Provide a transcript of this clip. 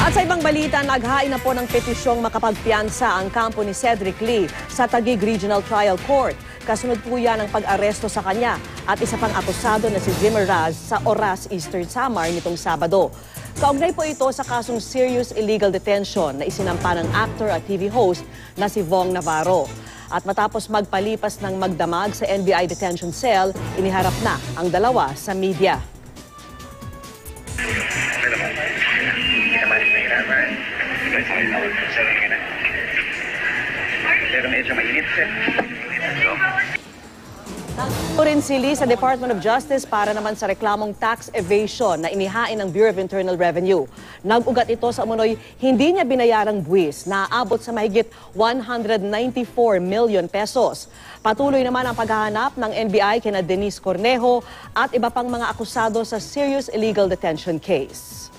At sa ibang balita, naghain na po ng petisyong makapagpiyansa ang kampo ni Cedric Lee sa Taguig Regional Trial Court. Kasunod po yan ang pag-aresto sa kanya at isa pang akusado na si Jimmy Raz sa Oras, Eastern Samar nitong Sabado. Kaugnay po ito sa kasong serious illegal detention na isinampa ng actor at TV host na si Vong Navarro. At matapos magpalipas ng magdamag sa NBI detention cell, iniharap na ang dalawa sa media. Rin si Lee sa Department of Justice para naman sa reklamong tax evasion na inihain ng Bureau of Internal Revenue. Nag-ugat ito sa umunoy hindi niya binayarang buwis na aabot sa mahigit 194 million pesos. Patuloy naman ang paghahanap ng NBI kina Denise Cornejo at iba pang mga akusado sa serious illegal detention case.